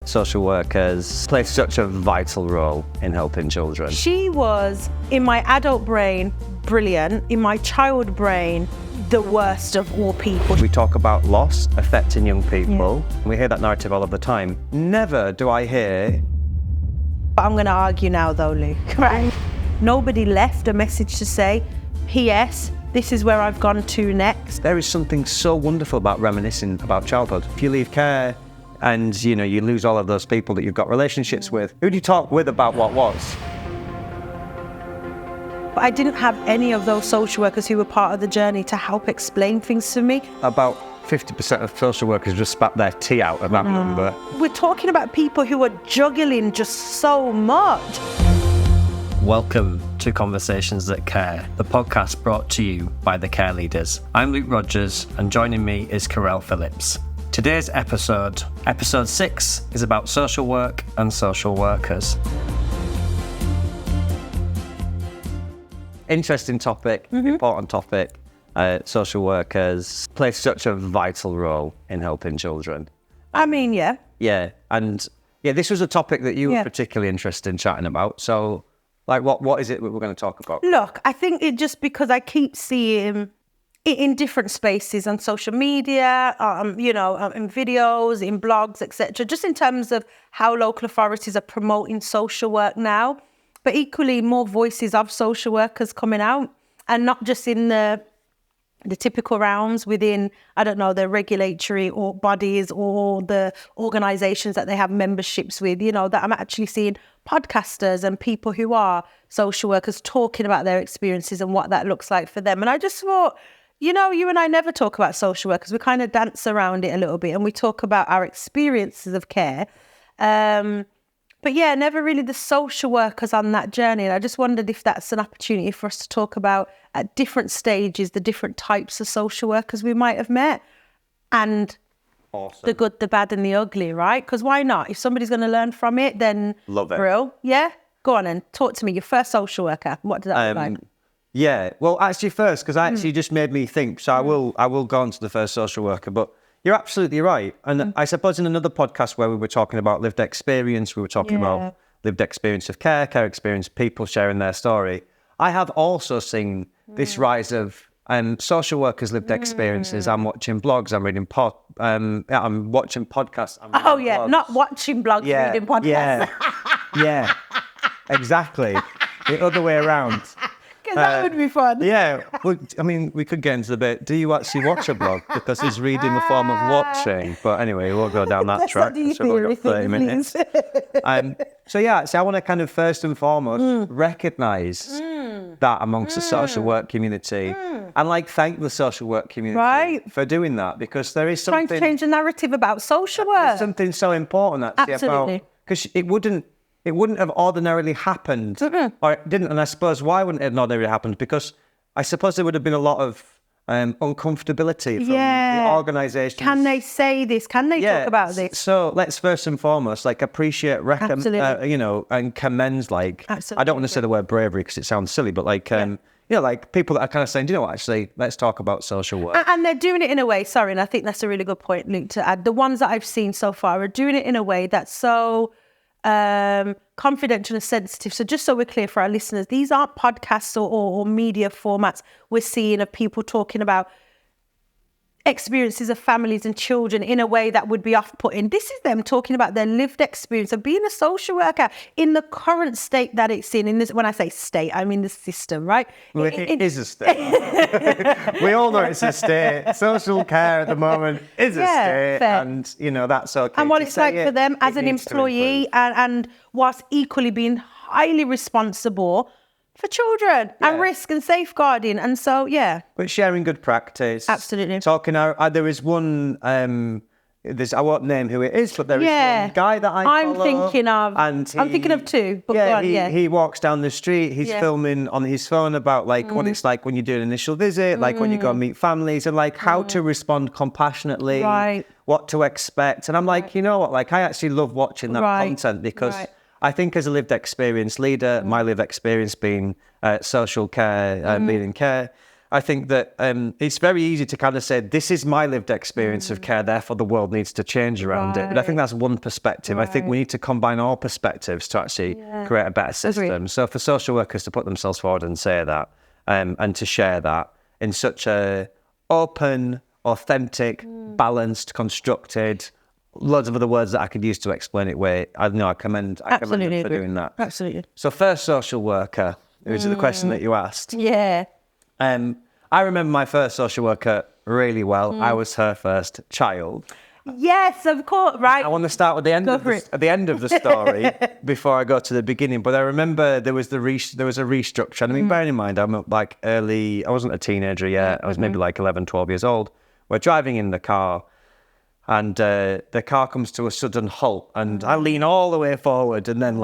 social workers play such a vital role in helping children. She was, in my adult brain, brilliant. In my child brain, the worst of all people. We talk about loss affecting young people. Yeah. We hear that narrative all of the time. Never do I hear... But I'm going to argue now though, Luke. Right? Nobody left a message to say, P.S., this is where I've gone to next. There is something so wonderful about reminiscing about childhood. If you leave care and, you lose all of those people that you've got relationships with, who do you talk with about what was? But I didn't have any of those social workers who were part of the journey to help explain things to me. About 50% of social workers just spat their tea out at that number. We're talking about people who are juggling just so much. Welcome to Conversations That Care, the podcast brought to you by the Care Leaders. I'm Luke Rogers, and joining me is Karylle Phillips. Today's episode 6, is about social work and social workers. Interesting topic, important topic. Social workers play such a vital role in helping children. I mean, yeah. Yeah, and this was a topic that you were particularly interested in chatting about. So, what is it that we're going to talk about? Look, I think it just because I keep seeing it in different spaces on social media, in videos, in blogs, etc. Just in terms of how local authorities are promoting social work now, but equally more voices of social workers coming out, and not just in the typical realms within, the regulatory or bodies or the organisations that they have memberships with, that I'm actually seeing podcasters and people who are social workers talking about their experiences and what that looks like for them. And I just thought, you and I never talk about social workers. We kind of dance around it a little bit and we talk about our experiences of care. But never really the social workers on that journey. And I just wondered if that's an opportunity for us to talk about at different stages, the different types of social workers we might have met. And awesome. The good, the bad and the ugly, right? Because why not? If somebody's going to learn from it, then... Love it. Brill. Yeah? Go on and talk to me. Your first social worker. What did that look like? Yeah. Well, actually first, because actually just made me think. So I will go on to the first social worker, but you're absolutely right. And I suppose in another podcast where we were talking about lived experience, we were talking about lived experience of care experience, people sharing their story. I have also seen this rise of social workers' lived experiences. I'm watching blogs, I'm reading I'm watching podcasts. Blogs. Not watching blogs, reading podcasts. Yeah, exactly. The other way around. That would be fun. Yeah. Well, I mean, we could get into the bit, do you actually watch a blog? Because it's reading a form of watching. But anyway, we'll go down that track. So we've got 30 minutes. So I want to kind of first and foremost recognise that amongst the social work community and thank the social work community for doing that, because there is something... Trying to change the narrative about social work. There's something so important actually Absolutely. Because it wouldn't have ordinarily happened, or it didn't. And I suppose why wouldn't it have ordinarily happened? Because I suppose there would have been a lot of uncomfortability from the organisations. Can they say this? Can they talk about this? So let's first and foremost appreciate, and commend. Absolutely. I don't want to say the word bravery because it sounds silly, but people that are kind of saying, actually, let's talk about social work. And they're doing it in a way. Sorry, and I think that's a really good point, Luke, to add. The ones that I've seen so far are doing it in a way that's so confidential and sensitive. So just so we're clear for our listeners, these aren't podcasts or media formats we're seeing of people talking about experiences of families and children in a way that would be off-putting. This is them talking about their lived experience of being a social worker in the current state that it's in this, when I say state, I mean the system, right? Well, it is a state. We all know it's a state. Social care at the moment is a state. Fair. And, that's okay. And what it's like for them as an employee and whilst equally being highly responsible for children and risk and safeguarding. And so, But sharing good practice. Absolutely. Talking out. There is one, I won't name who it is, but there is one guy that I'm follow. Thinking of. I'm thinking of two. But he walks down the street. He's filming on his phone about what it's like when you do an initial visit, when you go and meet families, and how to respond compassionately, what to expect. And I'm like, you know what? I actually love watching that content because... I think as a lived experience leader, my lived experience being social care, being in care, I think that it's very easy to kind of say, this is my lived experience of care, therefore the world needs to change around it. But I think that's one perspective. I think we need to combine all perspectives to actually create a better system. So for social workers to put themselves forward and say that, and to share that in such a open, authentic, balanced, constructed, loads of other words that I could use to explain it way. I commend them for doing that. Absolutely. So first social worker, is the question that you asked. Yeah. I remember my first social worker really well. I was her first child. Yes, of course, right. I want to start with the end at the end of the story before I go to the beginning. But I remember there was a restructure. I mean, bearing in mind, I'm like I wasn't a teenager yet. I was maybe like 11, 12 years old. We're driving in the car, and the car comes to a sudden halt, and I lean all the way forward, and then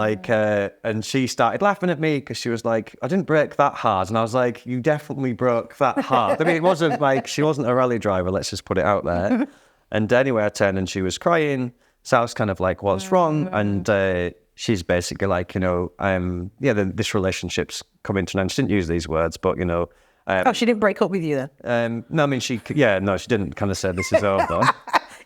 and she started laughing at me because she was like, I didn't brake that hard. And I was like, you definitely broke that hard. I mean, it wasn't like, she wasn't a rally driver, let's just put it out there. And anyway, I turned and she was crying. So I was kind of like, what's wrong? And she's basically like, this relationship's coming to an end. She didn't use these words, but, she didn't break up with you then? No, I mean, she didn't kind of say this is over.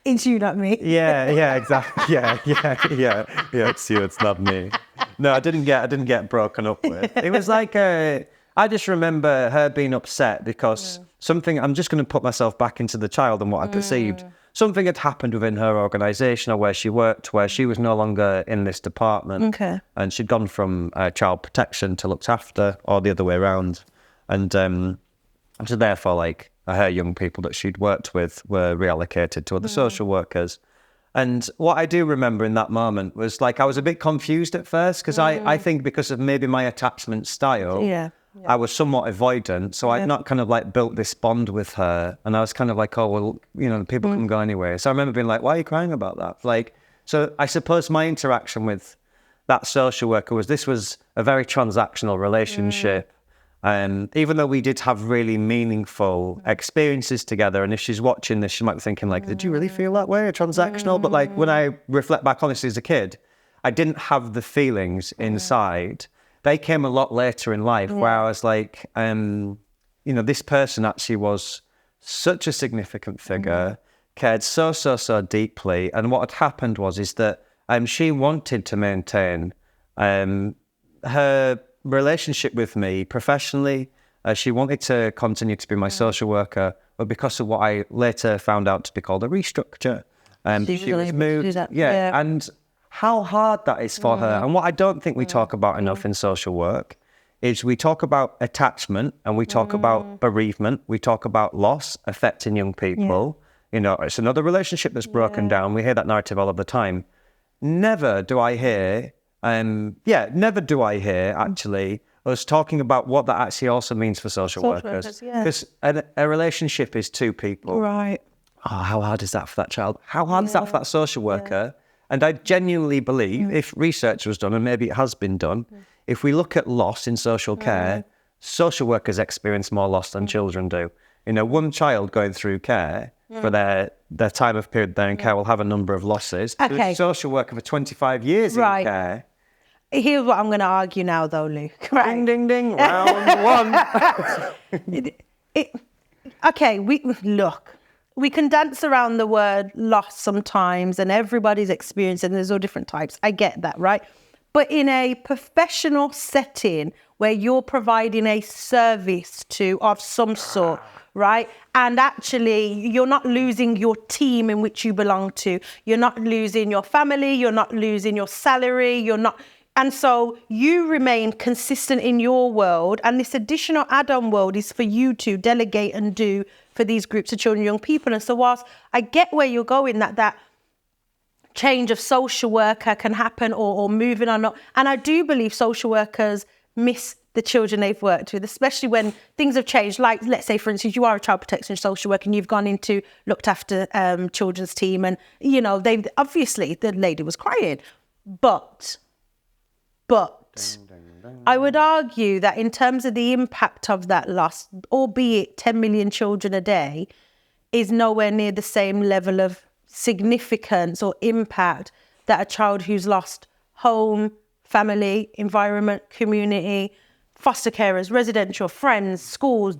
It's you, not me. Yeah, exactly. Yeah, it's you, it's not me. No, I didn't get broken up with. It was like, I just remember her being upset because I'm just going to put myself back into the child and what I perceived. Something had happened within her organisation or where she worked, where she was no longer in this department. Okay. And she'd gone from child protection to looked after, or the other way around. And so therefore, like, her young people that she'd worked with were reallocated to other social workers. And what I do remember in that moment was, like, I was a bit confused at first because I think because of maybe my attachment style, I was somewhat avoidant. So I'd not kind of like built this bond with her. And I was kind of like, oh, well, people can go anywhere. So I remember being like, why are you crying about that? Like, so I suppose my interaction with that social worker was a very transactional relationship. Even though we did have really meaningful experiences together, and if she's watching this, she might be thinking like, did you really feel that way, transactional? But like, when I reflect back honestly as a kid, I didn't have the feelings inside. They came a lot later in life where I was like, this person actually was such a significant figure, cared so deeply. And what had happened is that she wanted to maintain her relationship with me professionally. She wanted to continue to be my social worker, but because of what I later found out to be called a restructure, she was moved. And how hard that is for her. And what I don't think we talk about enough in social work is we talk about attachment and we talk about bereavement. We talk about loss affecting young people. It's another relationship that's broken down. We hear that narrative all of the time. Never do I hear actually us talking about what that actually also means for social workers. Because a relationship is two people. Right. Oh, how hard is that for that child? How hard is that for that social worker? And I genuinely believe if research was done, and maybe it has been done, if we look at loss in social care, social workers experience more loss than children do. One child going through care for their time of period there in care will have a number of losses. Okay. A social worker for 25 years in care. Here's what I'm going to argue now, though, Luke. Right. Ding, ding, ding, round one. Okay, we can dance around the word loss sometimes, and everybody's experience, and there's all different types. I get that, right? But in a professional setting where you're providing a service of some sort, right? And actually, you're not losing your team in which you belong to. You're not losing your family. You're not losing your salary. And so you remain consistent in your world. And this additional add-on world is for you to delegate and do for these groups of children and young people. And so whilst I get where you're going, that change of social worker can happen or moving or not. And I do believe social workers miss the children they've worked with, especially when things have changed. Like, let's say, for instance, you are a child protection social worker and you've gone into looked after children's team, and, they've obviously the lady was crying. But I would argue that in terms of the impact of that loss, albeit 10 million children a day, is nowhere near the same level of significance or impact that a child who's lost home, family, environment, community, foster carers, residential, friends, schools,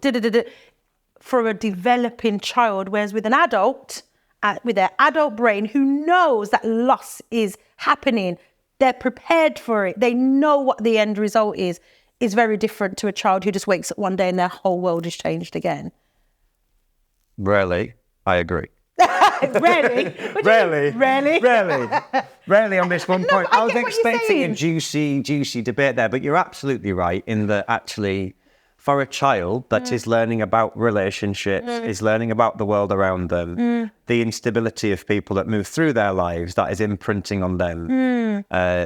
for a developing child. Whereas with an adult, with their adult brain who knows that loss is happening, they're prepared for it, they know what the end result is very different to a child who just wakes up one day and their whole world is changed again. Rarely, I agree. Rarely. Rarely on this one point. I I was get what you're expecting a saying. juicy debate there, but you're absolutely right in that actually for a child that is learning about relationships, is learning about the world around them, the instability of people that move through their lives, that is imprinting on them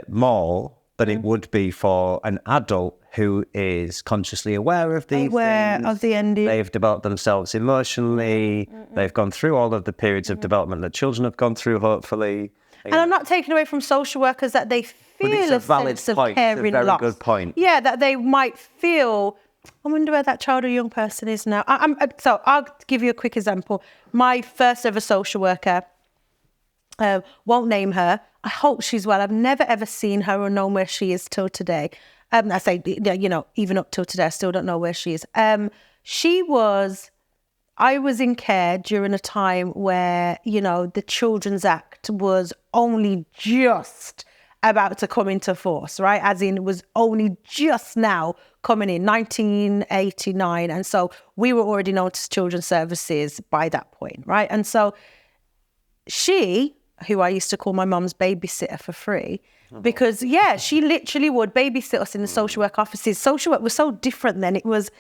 more than it would be for an adult who is consciously aware of these things. Of the ending. They've developed themselves emotionally. They've gone through all of the periods of development that children have gone through, hopefully. And I'm not taking away from social workers that they feel a valid sense point. of caring It's a very loss. good point. Yeah, that they might feel, I wonder where that child or young person is now. So I'll give you a quick example. My first ever social worker, won't name her. I hope she's well. I've never ever seen her or known where she is till today. I say, even up till today, I still don't know where she is. I was in care during a time where, the Children's Act was only just about to come into force, right? As in, it was only just now coming in, 1989. And so we were already known as Children's Services by that point, right? And so she, who I used to call my mum's babysitter for free, because, she literally would babysit us in the social work offices. Social work was so different then. It was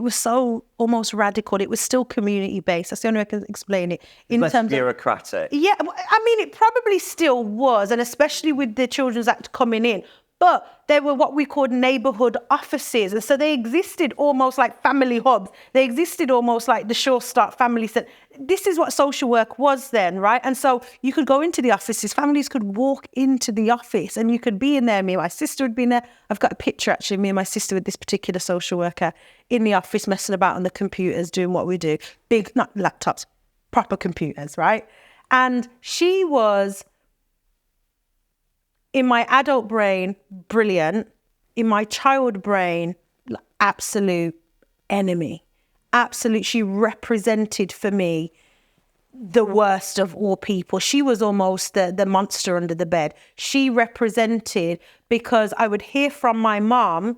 so almost radical. It was still community-based. That's the only way I can explain it. Less bureaucratic. Yeah, I mean, it probably still was, and especially with the Children's Act coming in. But they were what we called neighbourhood offices. And so they existed almost like family hubs. They existed almost like the Sure Start family centre. This is what social work was then, right? And so you could go into the offices, families could walk into the office and you could be in there. Me and my sister would be in there. I've got a picture actually, me and my sister with this particular social worker in the office messing about on the computers, doing what we do. Big, not laptops, proper computers, right? And she was, in my adult brain, brilliant. In my child brain, absolute enemy. Absolute. She represented for me the worst of all people. She was almost the monster under the bed. She represented, because I would hear from my mom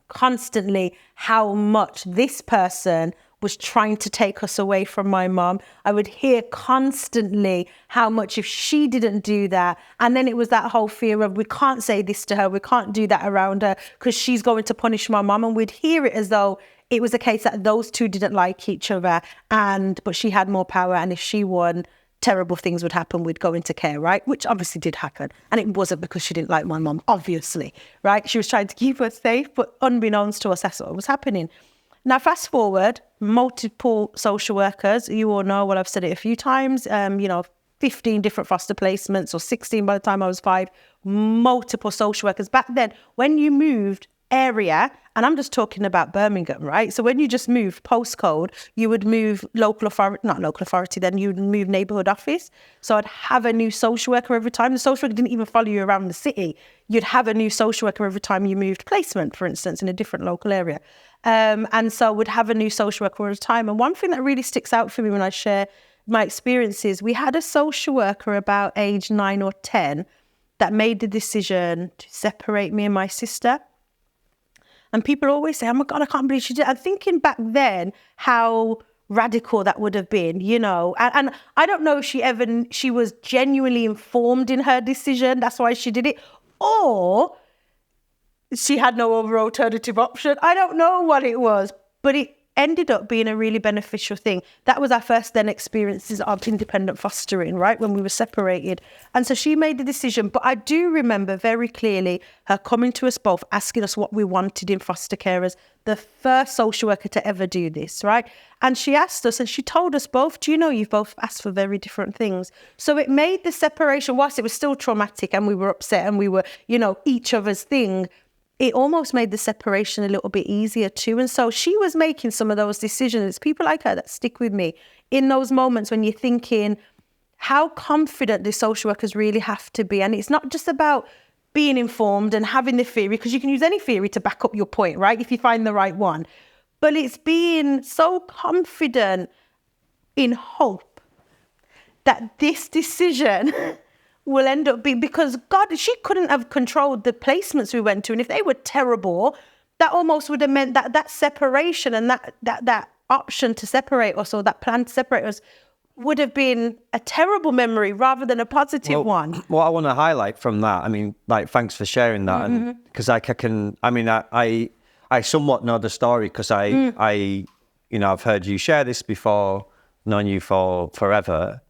constantly how much this person was trying to take us away from my mom. I would hear constantly how much if she didn't do that, and then it was that whole fear of we can't say this to her, we can't do that around her because she's going to punish my mom, and we'd hear it as though it was a case that those two didn't like each other, but she had more power, and if she won, terrible things would happen. We'd go into care, right? Which obviously did happen. And it wasn't because she didn't like my mom, obviously, right? She was trying to keep us safe, but unbeknownst to us, that's what was happening. Now, fast forward, multiple social workers, you all know, well, I've said it a few times, 15 different foster placements, or 16 by the time I was 5, multiple social workers. Back then, when you moved area, and I'm just talking about Birmingham, right? So when you just moved postcode, you would move not local authority, then you would move neighbourhood office. So I'd have a new social worker every time. The social worker didn't even follow you around the city. You'd have a new social worker every time you moved placement, for instance, in a different local area. And so would have a new social worker all the time. And one thing that really sticks out for me when I share my experiences, we had a social worker about age 9 or 10 that made the decision to separate me and my sister. And people always say, oh my God, I can't believe she did. I'm thinking back then how radical that would have been, and I don't know if she was genuinely informed in her decision. That's why she did it. Or she had no other alternative option. I don't know what it was, but it ended up being a really beneficial thing. That was our first then experiences of independent fostering, right, when we were separated. And so she made the decision. But I do remember very clearly her coming to us both, asking us what we wanted in foster carers, the first social worker to ever do this, right? And she asked us, and she told us both, do you know you've both asked for very different things? So it made the separation, whilst it was still traumatic and we were upset and we were, each other's thing, it almost made the separation a little bit easier too. And so she was making some of those decisions. It's people like her that stick with me in those moments when you're thinking, how confident do social workers really have to be? And it's not just about being informed and having the theory, because you can use any theory to back up your point, right? If you find the right one. But it's being so confident in hope that this decision will end up being, because God, she couldn't have controlled the placements we went to. And if they were terrible, that almost would have meant that separation and that option to separate us, or that plan to separate us, would have been a terrible memory rather than a positive one. What I want to highlight from that, I mean, like, thanks for sharing that. And because I somewhat know the story, because I I've heard you share this before, known you for forever.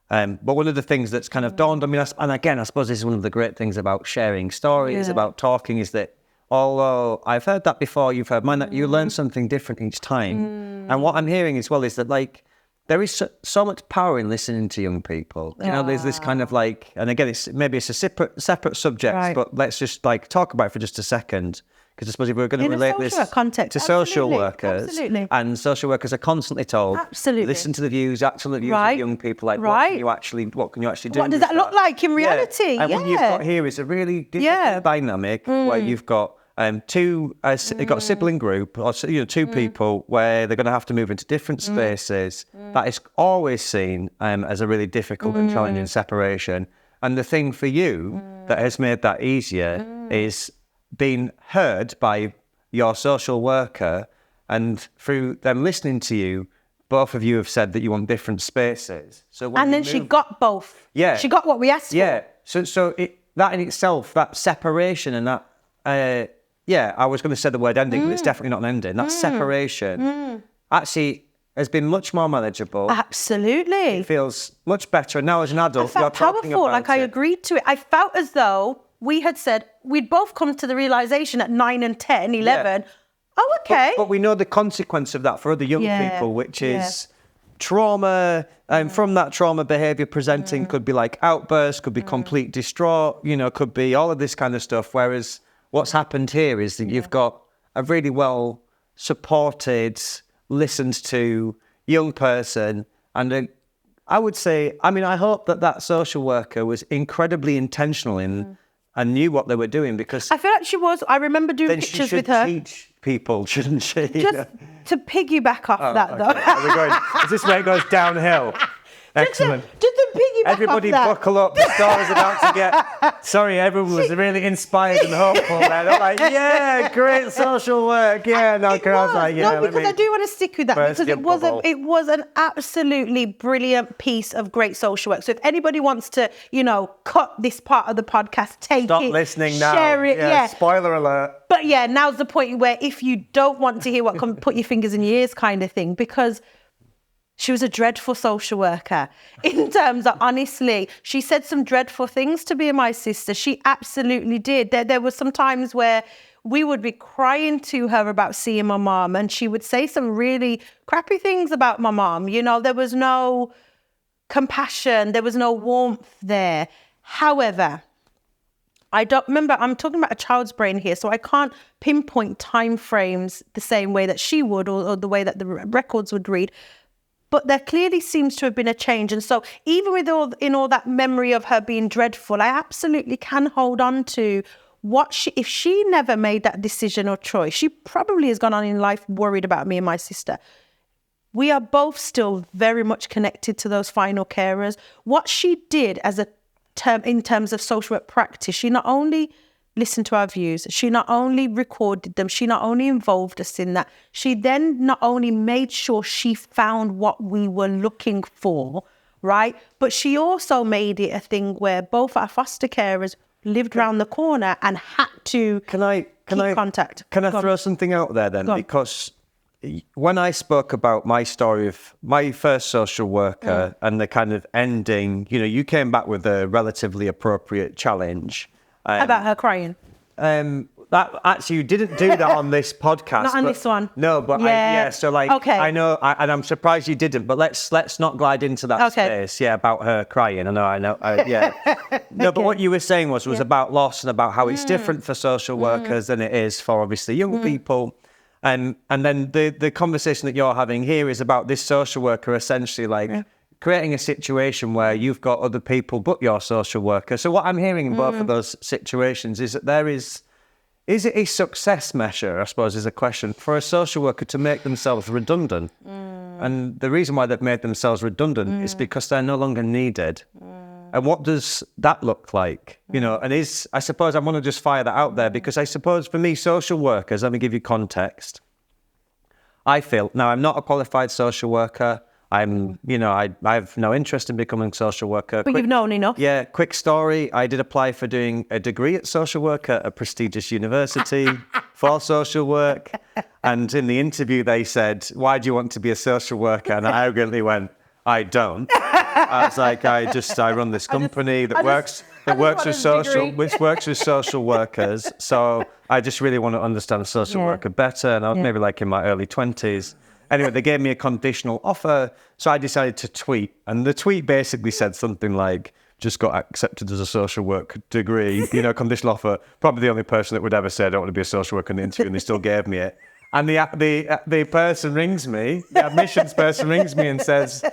But one of the things that's kind of dawned on me, and again, I suppose this is one of the great things about sharing stories, about talking, is that although I've heard that before, you've heard mine, that you learn something different each time. And what I'm hearing as well is that, like, there is so much power in listening to young people. You know, there's this kind of like, and again, it's a separate subject, Right. but let's just like talk about it for just a second. Because I suppose if we're going to relate this context, to social workers, absolutely. and social workers are constantly told, listen to the views, actual views of young people, like what can you actually do? What does that look like in reality? And what you've got here is a really different dynamic where you've got you've got a sibling group, or two people where they're going to have to move into different spaces. That is always seen as a really difficult and challenging separation. And the thing for you that has made that easier is being heard by your social worker, and through them listening to you, both of you have said that you want different spaces. So and then she got both. Yeah, she got what we asked for. So that in itself, that separation, and that I was going to say the word ending, but it's definitely not an ending. That separation actually has been much more manageable. Absolutely, it feels much better. And now as an adult, I felt powerful. Like I agreed to it. I felt as though we had said, we'd both come to the realization at 9 and 10, 11, oh, okay. But we know the consequence of that for other young people, which is trauma. And from that trauma, behaviour presenting could be like outbursts, could be complete distraught, could be all of this kind of stuff. Whereas what's happened here is that you've got a really well supported, listened to young person. And I would say, I hope that social worker was incredibly intentional in and knew what they were doing, because I feel like she was. I remember doing pictures with her. She should teach people, shouldn't she? Just to piggyback off that, though. Are we going? Is this where it goes downhill? Excellent. Just to piggyback Everybody off that. buckle up. The story's about to get... Sorry, everyone was really inspired and hopeful there. They're like, yeah, great social work. Yeah, no, I was like, yeah. No, because I do want to stick with that, because it was an absolutely brilliant piece of great social work. So if anybody wants to, cut this part of the podcast, Stop listening now. Share it. Yeah. Spoiler alert. But yeah, now's the point where if you don't want to hear what comes, put your fingers in your ears kind of thing, because she was a dreadful social worker in terms of, honestly, she said some dreadful things to me and my sister. She absolutely did. There were some times where we would be crying to her about seeing my mom, and she would say some really crappy things about my mom. There was no compassion. There was no warmth there. However, I don't remember, I'm talking about a child's brain here, so I can't pinpoint time frames the same way that she would, or the way that the records would read. But there clearly seems to have been a change. And so even with all that memory of her being dreadful, I absolutely can hold on to if she never made that decision or choice, she probably has gone on in life worried about me and my sister. We are both still very much connected to those final carers. What she did in terms of social work practice, she not only listened to our views, she not only recorded them, she not only involved us in that, she then not only made sure she found what we were looking for, right? But she also made it a thing where both our foster carers lived round the corner and had to keep contact. Can I throw something out there then? Because when I spoke about my story of my first social worker and the kind of ending, you came back with a relatively appropriate challenge. About her crying. That actually, you didn't do that on this podcast. Not on this one. No, but okay. I know, and I'm surprised you didn't. But let's not glide into that space. Yeah, about her crying. I know. Yeah. No, but what you were saying was about loss and about how it's different for social workers than it is for obviously young people. And then the conversation that you're having here is about this social worker essentially creating a situation where you've got other people but your social worker. So what I'm hearing in both of those situations is that there is it a success measure, I suppose, is a question, for a social worker to make themselves redundant? And the reason why they've made themselves redundant is because they're no longer needed. And what does that look like? You know, and I suppose I want to just fire that out there, because I suppose for me, social workers, let me give you context. I feel, now I'm not a qualified social worker. I have no interest in becoming a social worker. But you've known enough. Yeah, quick story. I did apply for doing a degree at social work at a prestigious university for social work. And in the interview, they said, "Why do you want to be a social worker?" And I arrogantly went, "I don't." I was like, I run this company that works with social workers. So I just really want to understand a social worker better. And I was maybe like in my early 20s. Anyway, they gave me a conditional offer. So I decided to tweet. And the tweet basically said something like, "Just got accepted as a social work degree, conditional offer." Probably the only person that would ever say, "I don't want to be a social worker" in the interview, and they still gave me it. And the person rings me, the admissions person rings me and says,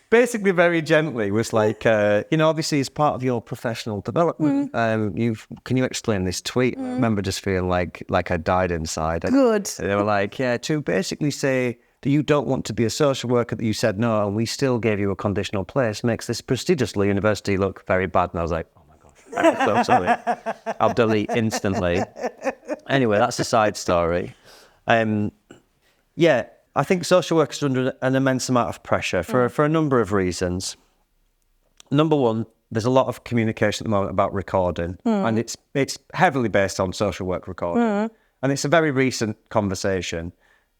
basically very gently, was like, obviously as part of your professional development, can you explain this tweet? I remember just feeling like I died inside. Good. They were like, to basically say that you don't want to be a social worker, that you said no, and we still gave you a conditional place, makes this prestigious university look very bad. And I was like, oh my gosh, I'm so sorry. I'll delete instantly. Anyway, that's a side story. I think social workers are under an immense amount of pressure for a number of reasons. Number one, there's a lot of communication at the moment about recording, and it's heavily based on social work recording. And it's a very recent conversation.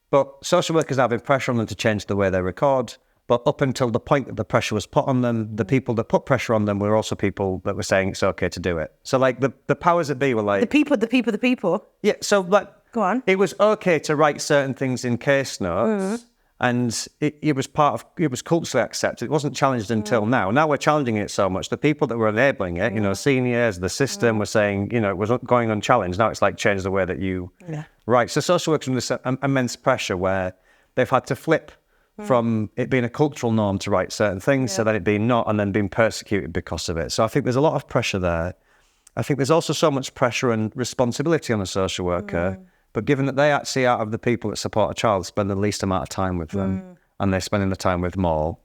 But social workers are having pressure on them to change the way they record. But up until the point that the pressure was put on them, the people that put pressure on them were also people that were saying it's okay to do it. So like the powers that be were like... The people. Yeah, so like... Go on. It was okay to write certain things in case notes, and it was culturally accepted. It wasn't challenged until now. Now we're challenging it so much. The people that were enabling it, seniors, the system, were saying, it was going unchallenged. Now it's like change the way that you write. So social workers are under immense pressure where they've had to flip from it being a cultural norm to write certain things, so that it being not, and then being persecuted because of it. So I think there's a lot of pressure there. I think there's also so much pressure and responsibility on a social worker. But given that they actually, out of the people that support a child, spend the least amount of time with them, and they're spending the time with more.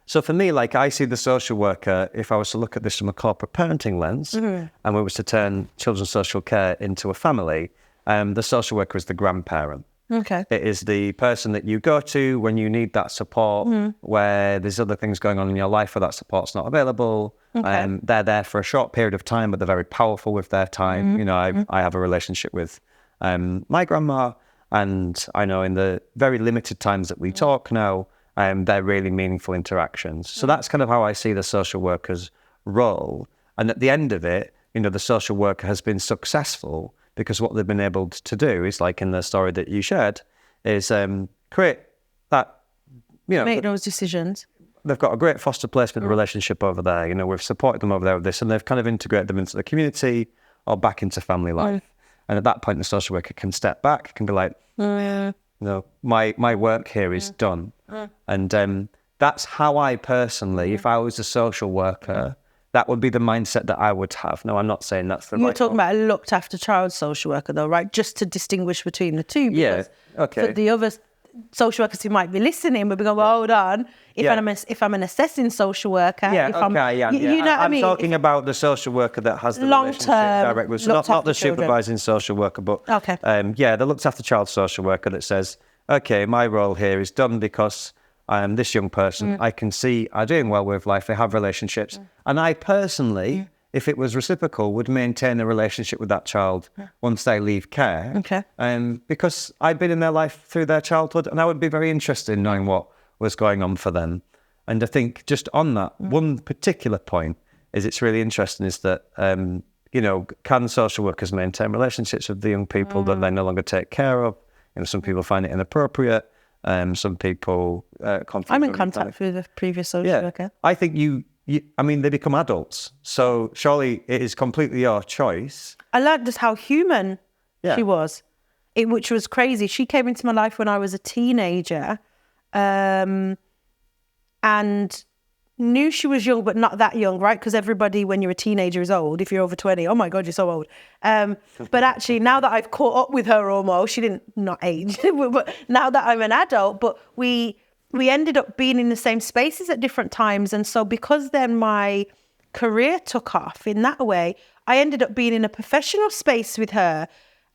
So for me, I see the social worker, if I was to look at this from a corporate parenting lens, and we was to turn children's social care into a family, the social worker is the grandparent. Okay. It is the person that you go to when you need that support, where there's other things going on in your life where that support's not available. Okay. They're there for a short period of time, but they're very powerful with their time. I have a relationship with my grandma, and I know in the very limited times that we talk now, they're really meaningful interactions. So that's kind of how I see the social worker's role. And at the end of it, the social worker has been successful because what they've been able to do is, like in the story that you shared, is create that, make those decisions. They've got a great foster placement relationship over there. We've supported them over there with this, and they've kind of integrated them into the community or back into family life. And at that point, the social worker can step back, can be like, my work here is done. And that's how I personally, if I was a social worker, that would be the mindset that I would have. No, I'm not saying that's the right... You're talking about a looked after child social worker though, right? Just to distinguish between the two. Yeah, okay. For the other social workers who might be listening would be going, well, hold on. If I'm an assessing social worker, you know what I mean? I'm talking about the social worker that has the relationship direct with, so not the supervising social worker, but the looked after child social worker that says, okay, my role here is done because I am this young person. I can see are doing well with life. They have relationships, and I personally, if it was reciprocal, would maintain a relationship with that child once they leave care. Okay. Because I've been in their life through their childhood, and I would be very interested in knowing what was going on for them. And I think just on that, one particular point is it's really interesting is that, can social workers maintain relationships with the young people that they no longer take care of? Some people find it inappropriate. Some people... I'm in contact with a previous social worker. I think they become adults. So surely it is completely your choice. I learned just how human she was, which was crazy. She came into my life when I was a teenager. And and knew she was young, but not that young, right? Because everybody, when you're a teenager, is old. If you're over 20, oh my God, you're so old. But actually, now that I've caught up with her almost, she didn't not age, but now that I'm an adult, but we ended up being in the same spaces at different times. And so because then my career took off in that way, I ended up being in a professional space with her,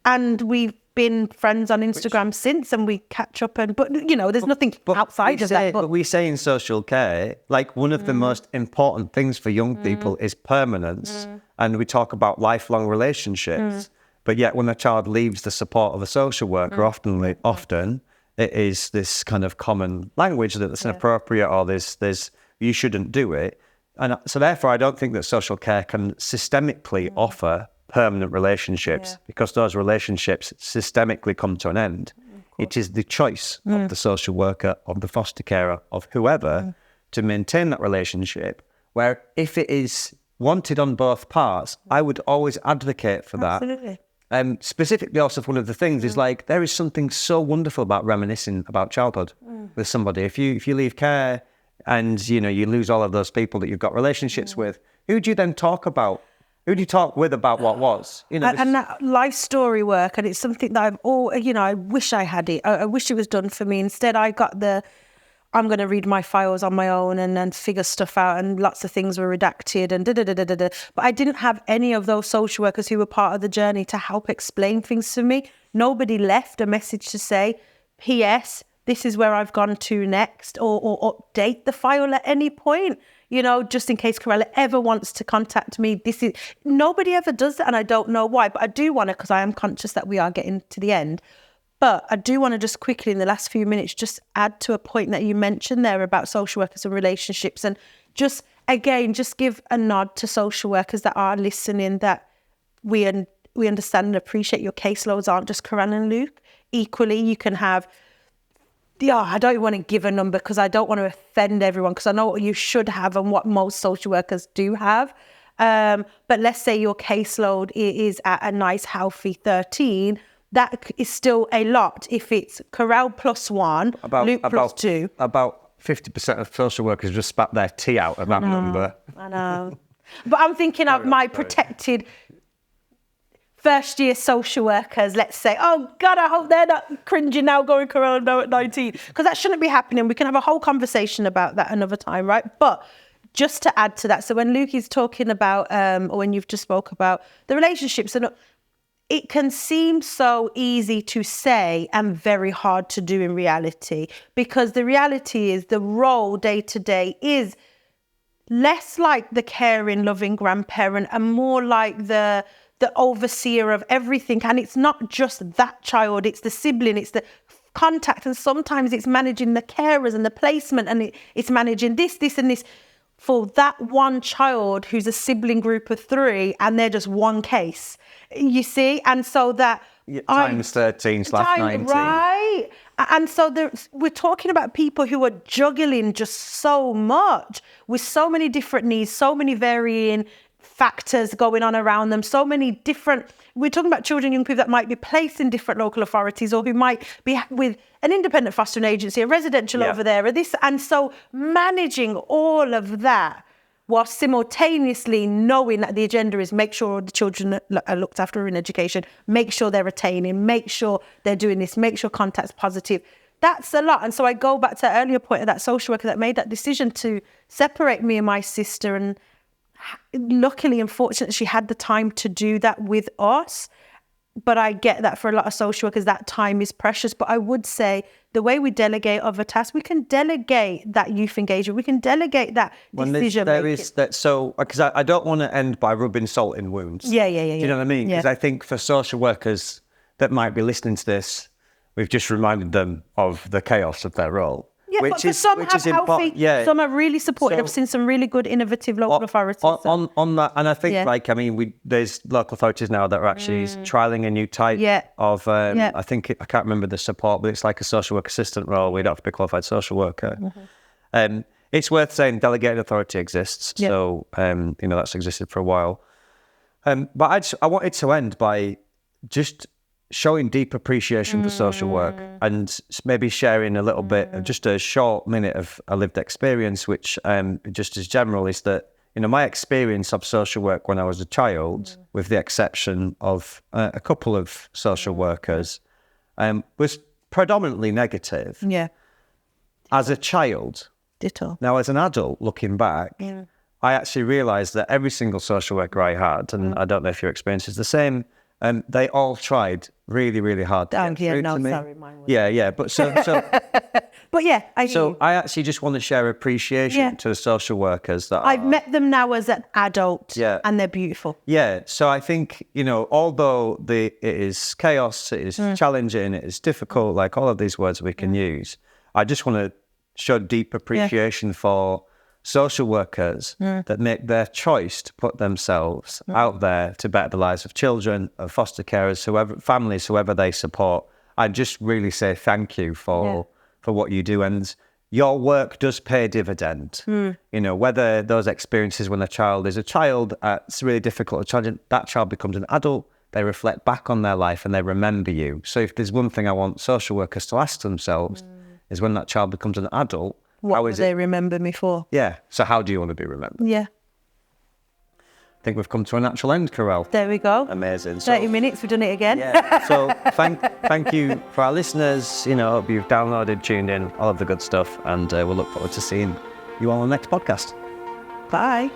and we've been friends on Instagram since, and we catch up. But there's nothing outside of that. But we say in social care, like one of the most important things for young people is permanence, and we talk about lifelong relationships. But yet, when a child leaves the support of a social worker, often it is this kind of common language that it's inappropriate, or there's you shouldn't do it. And so therefore, I don't think that social care can systemically offer permanent relationships, because those relationships systemically come to an end. It is the choice of the social worker, of the foster carer, of whoever to maintain that relationship, where if it is wanted on both parts, I would always advocate for that. Absolutely. Specifically also, one of the things is like, there is something so wonderful about reminiscing about childhood with somebody. If you leave care and you lose all of those people that you've got relationships with, who do you then talk about? Who do you talk with about what was? And that life story work, and it's something that I wish I had it. I wish it was done for me. Instead, I got I'm going to read my files on my own and then figure stuff out, and lots of things were redacted and da-da-da-da-da-da. But I didn't have any of those social workers who were part of the journey to help explain things to me. Nobody left a message to say, P.S., this is where I've gone to next, or update the file at any point. Just in case Karylle ever wants to contact me. Nobody ever does that, and I don't know why, but I do want to, because I am conscious that we are getting to the end. But I do want to just quickly, in the last few minutes, just add to a point that you mentioned there about social workers and relationships, and just give a nod to social workers that are listening, that we understand and appreciate your caseloads aren't just Karylle and Luke. Equally, you can have... I don't want to give a number because I don't want to offend everyone, because I know what you should have and what most social workers do have. But let's say your caseload is at a nice, healthy 13. That is still a lot. If it's Karylle plus 1, Luke plus 2. About 50% of social workers just spat their tea out at that number. I know. But I'm thinking of my protected first year social workers, let's say, oh God, I hope they're not cringing now going Karylle now at 19, because that shouldn't be happening. We can have a whole conversation about that another time, right? But just to add to that, so when Luke is talking about, or when you've just spoke about the relationships, and it can seem so easy to say and very hard to do in reality, because the reality is the role day to day is less like the caring, loving grandparent and more like the overseer of everything. And it's not just that child, it's the sibling, it's the contact, and sometimes it's managing the carers and the placement, and it's managing this and this for that one child who's a sibling group of 3, and they're just one case, you see. And so that times 13/19, right? And so we're talking about people who are juggling just so much with so many different needs, so many varying factors going on around them, so many different... We're talking about children, young people that might be placed in different local authorities, or who might be with an independent fostering agency, a residential over there, or this. And so managing all of that while simultaneously knowing that the agenda is make sure the children are looked after in education, make sure they're retaining, make sure they're doing this, make sure contact's positive. That's a lot. And so I go back to that earlier point of that social worker that made that decision to separate me and my sister, and luckily and fortunately she had the time to do that with us. But I get that for a lot of social workers that time is precious. But I would say the way we delegate other tasks, we can delegate that youth engagement, we can delegate that decision making. So because I don't want to end by rubbing salt in wounds. Do you know what I mean? Because I think for social workers that might be listening to this, we've just reminded them of the chaos of their role. Yeah, but some have healthy, some are really supportive. I've seen some really good innovative local authorities. On that, and I think there's local authorities now that are actually trialling a new type of, I can't remember the support, but it's like a social work assistant role. We don't have to be a qualified social worker. It's worth saying delegated authority exists. So, that's existed for a while. But I wanted to end by just showing deep appreciation for social work and maybe sharing a little bit of just a short minute of a lived experience, which just as general is that, my experience of social work when I was a child, with the exception of a couple of social workers, was predominantly negative. Yeah. As a child. Ditto. Now, as an adult, looking back, I actually realised that every single social worker I had, and I don't know if your experience is the same, they all tried really, really hard to get through to me. Sorry, mine was. Yeah. But But yeah, I actually just want to share appreciation to the social workers that I've met them now as an adult, and they're beautiful. Yeah, so I think, although it is chaos, it is challenging, it is difficult, like all of these words we can use, I just want to show deep appreciation for social workers that make their choice to put themselves out there to better the lives of children, of foster carers, families, whoever they support. I just really say thank you for what you do, and your work does pay dividend. Whether those experiences when a child is a child, it's really difficult. That child becomes an adult, they reflect back on their life and they remember you. So if there's one thing I want social workers to ask themselves is when that child becomes an adult, what do they remember me for? Yeah. So how do you want to be remembered? Yeah. I think we've come to a natural end, Karylle. There we go. Amazing. 30 minutes, we've done it again. Yeah. So thank you for our listeners. Hope you've downloaded, tuned in, all of the good stuff. And we'll look forward to seeing you all on the next podcast. Bye.